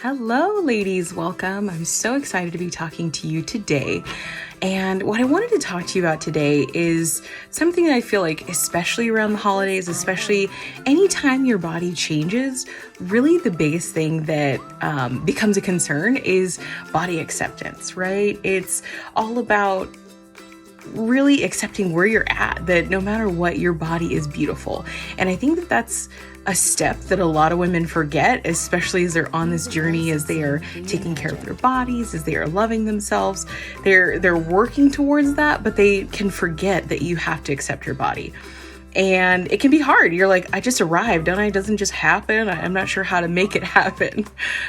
Hello, ladies. Welcome. I'm so excited to be talking to you today. And what I wanted to talk to you about today is something that I feel like, especially around the holidays, especially anytime your body changes, really the biggest thing that becomes a concern is body acceptance, right? It's all about really accepting where you're at, that no matter what, your body is beautiful. And I think that that's a step that a lot of women forget, especially as they're on this journey, as they are taking care of their bodies, as they are loving themselves. They're working towards that, but they can forget that you have to accept your body. And it can be hard. You're like, I just arrived, don't I? It doesn't just happen. I'm not sure how to make it happen,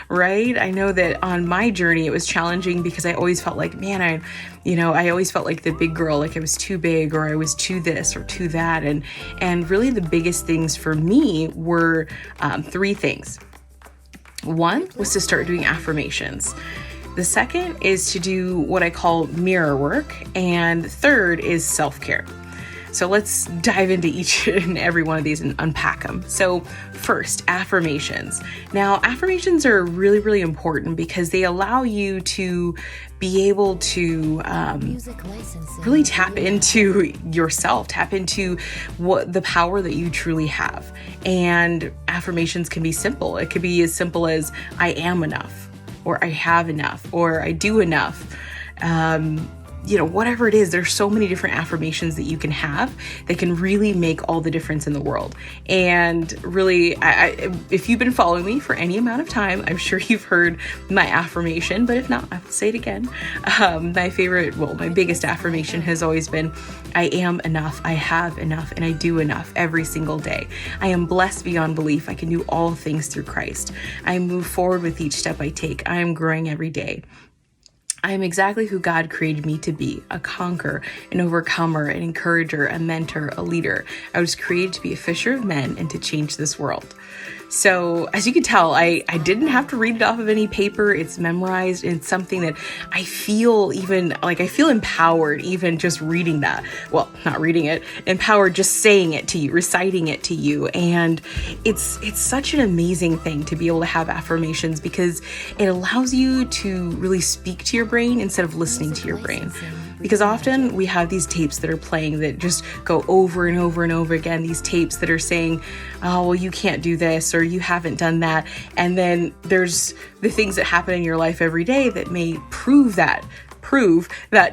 right? I know that on my journey, it was challenging because I always felt like, man, I always felt like the big girl, like I was too big or I was too this or too that. And really the biggest things for me were three things. One was to start doing affirmations. The second is to do what I call mirror work. And third is self-care. So let's dive into each and every one of these and unpack them. So first, affirmations. Now, affirmations are really, really important because they allow you to be able to really tap into yourself, tap into what the power that you truly have. And affirmations can be simple. It could be as simple as I am enough, or I have enough, or I do enough. Whatever it is, there's so many different affirmations that you can have that can really make all the difference in the world. And really, if you've been following me for any amount of time, I'm sure you've heard my affirmation, but if not, I will say it again. My biggest affirmation has always been, I am enough, I have enough, and I do enough every single day. I am blessed beyond belief. I can do all things through Christ. I move forward with each step I take. I am growing every day. I am exactly who God created me to be, a conqueror, an overcomer, an encourager, a mentor, a leader. I was created to be a fisher of men and to change this world. So as you can tell, I didn't have to read it off of any paper. It's memorized. It's something that I feel empowered even just reading that. Well, not reading it, empowered just saying it to you, reciting it to you. And it's such an amazing thing to be able to have affirmations because it allows you to really speak to your brain instead of listening to your brain. Because often we have these tapes that are playing that just go over and over and over again, these tapes that are saying, oh, well, you can't do this or you haven't done that. And then there's the things that happen in your life every day that may prove that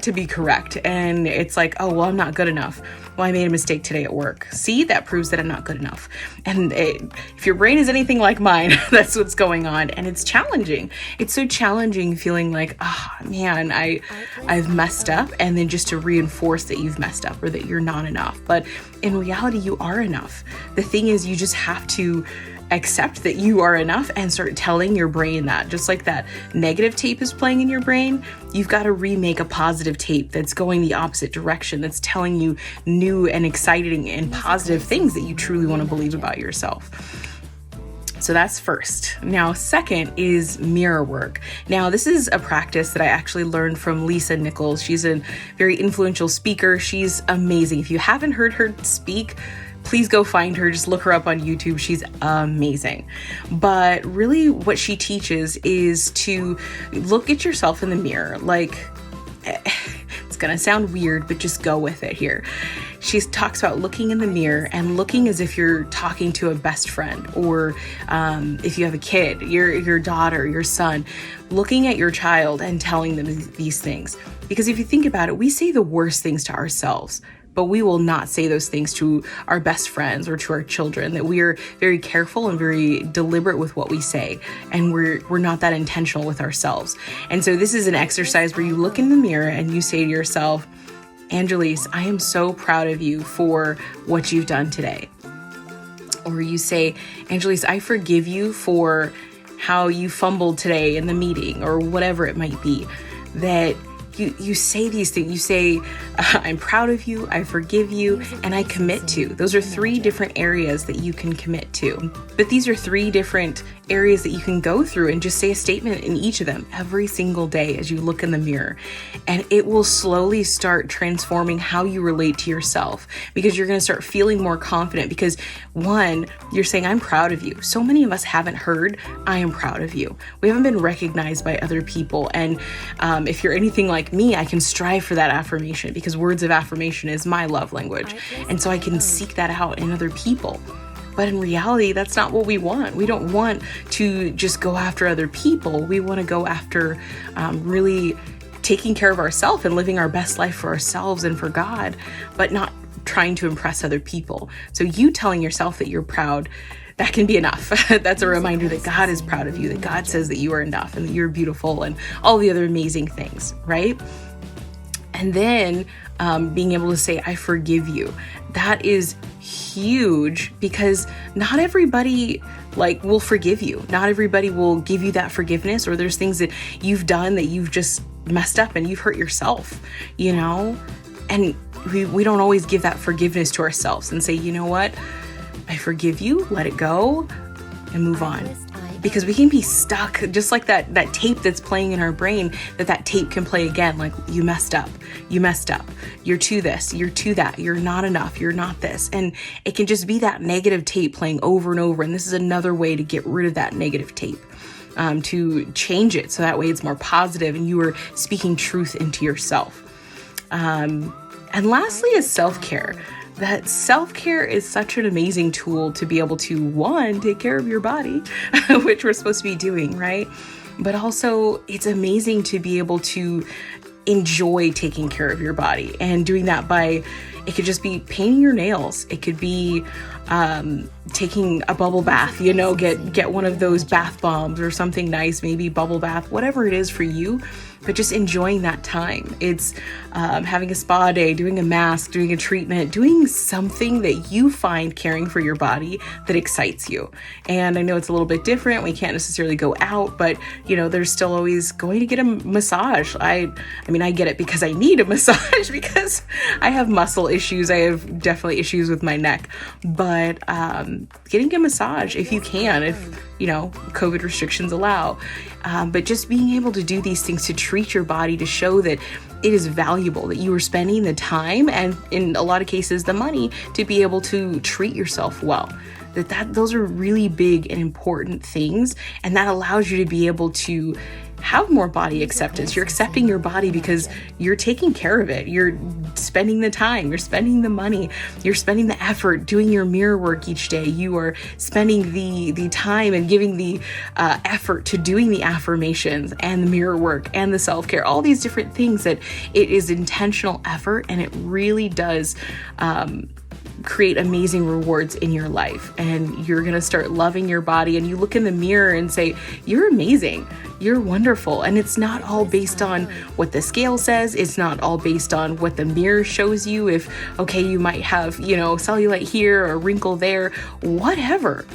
to be correct. And it's like, oh, well, I'm not good enough. Well, I made a mistake today at work. See, that proves that I'm not good enough. And if your brain is anything like mine, that's what's going on. And it's challenging. It's so challenging feeling like, oh man, I've messed up. And then just to reinforce that you've messed up or that you're not enough. But in reality, you are enough. The thing is, you just have to accept that you are enough and start telling your brain that. Just like that negative tape is playing in your brain, you've got to remake a positive tape that's going the opposite direction, that's telling you new and exciting and positive things that you truly want to believe about yourself. So that's first. Now, second is mirror work. Now, this is a practice that I actually learned from Lisa Nichols. She's a very influential speaker. She's amazing. If you haven't heard her speak, please go find her. Just look her up on YouTube. She's amazing. But really what she teaches is to look at yourself in the mirror. Like, it's going to sound weird, but just go with it here. She talks about looking in the mirror and looking as if you're talking to a best friend, or if you have a kid, your daughter, your son, looking at your child and telling them these things. Because if you think about it, we say the worst things to ourselves, but we will not say those things to our best friends or to our children, that we are very careful and very deliberate with what we say. And we're not that intentional with ourselves. And so this is an exercise where you look in the mirror and you say to yourself, Angelise, I am so proud of you for what you've done today. Or you say, Angelise, I forgive you for how you fumbled today in the meeting, or whatever it might be. That you say these things. You say, I'm proud of you, I forgive you, and I commit to. Those are 3 different areas that you can commit to. But these are 3 different areas that you can go through and just say a statement in each of them every single day as you look in the mirror. And it will slowly start transforming how you relate to yourself, because you're going to start feeling more confident because, one, you're saying, I'm proud of you. So many of us haven't heard, I am proud of you. We haven't been recognized by other people. And if you're anything like me, I can strive for that affirmation because words of affirmation is my love language. And so I can seek that out in other people. But in reality, that's not what we want. We don't want to just go after other people. We want to go after really taking care of ourselves and living our best life for ourselves and for God, but not trying to impress other people. So you telling yourself that you're proud, that can be enough. That's a reminder that God is proud of you, that God says that you are enough and that you're beautiful and all the other amazing things, right? And then being able to say, I forgive you. That is huge because not everybody will forgive you. Not everybody will give you that forgiveness, or there's things that you've done that you've just messed up and you've hurt yourself, and we don't always give that forgiveness to ourselves and say, you know what? I forgive you, let it go, and move on. Because we can be stuck, just like that tape that's playing in our brain, that tape can play again, like you messed up, you're to this, you're to that, you're not enough, you're not this. And it can just be that negative tape playing over and over. And this is another way to get rid of that negative tape, to change it so that way it's more positive and you are speaking truth into yourself. And lastly is self-care. That self-care is such an amazing tool to be able to, one, take care of your body, which we're supposed to be doing, right? But also it's amazing to be able to enjoy taking care of your body and doing that by, it could just be painting your nails. It could be taking a bubble bath, get one of those bath bombs or something nice, maybe bubble bath, whatever it is for you, but just enjoying that time. It's having a spa day, doing a mask, doing a treatment, doing something that you find caring for your body that excites you. And I know it's a little bit different. We can't necessarily go out, but there's still always going to get a massage. I mean, I get it because I need a massage because I have muscle issues. I have definitely issues with my neck, but getting a massage if you can, if COVID restrictions allow, but just being able to do these things to treat your body, to show that it is valuable, that you are spending the time and in a lot of cases the money to be able to treat yourself well. Those are really big and important things, and that allows you to be able to have more body acceptance. You're accepting your body because you're taking care of it. You're spending the time, you're spending the money, you're spending the effort doing your mirror work each day. You are spending the time and giving the effort to doing the affirmations and the mirror work and the self-care, all these different things that it is intentional effort, and it really does create amazing rewards in your life. And you're going to start loving your body, and you look in the mirror and say, you're amazing, you're wonderful. And it's not all based on what the scale says. It's not all based on what the mirror shows you. If, okay, you might have, cellulite here or a wrinkle there, whatever.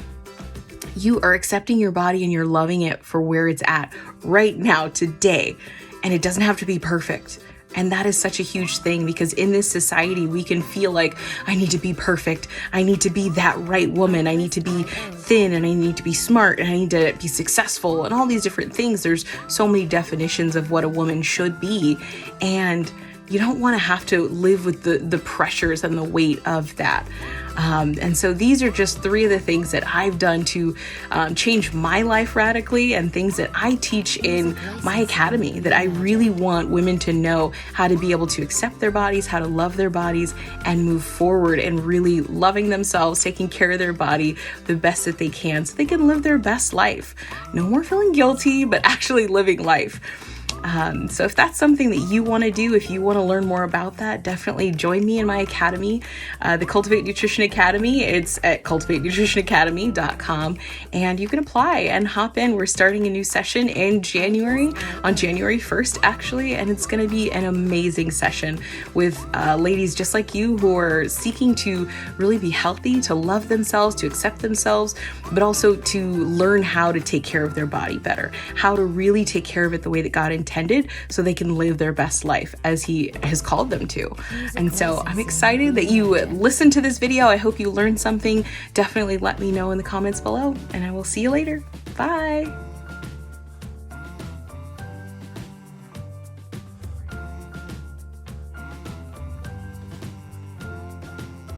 You are accepting your body and you're loving it for where it's at right now, today. And it doesn't have to be perfect. And that is such a huge thing, because in this society, we can feel like I need to be perfect. I need to be that right woman. I need to be thin, and I need to be smart, and I need to be successful, and all these different things. There's so many definitions of what a woman should be. And you don't want to have to live with the pressures and the weight of that. And so these are just 3 of the things that I've done to change my life radically, and things that I teach in my academy that I really want women to know how to be able to accept their bodies, how to love their bodies, and move forward and really loving themselves, taking care of their body the best that they can so they can live their best life. No more feeling guilty, but actually living life. So if that's something that you want to do, if you want to learn more about that, definitely join me in my academy, the Cultivate Nutrition Academy. It's at cultivatenutritionacademy.com, and you can apply and hop in. We're starting a new session in January, on January 1st, actually, and it's going to be an amazing session with ladies just like you who are seeking to really be healthy, to love themselves, to accept themselves, but also to learn how to take care of their body better, how to really take care of it the way that God intended intended so they can live their best life as he has called them to. And so I'm excited that you listened to this video. I hope you learned something. Definitely let me know in the comments below, and I will see you later. Bye.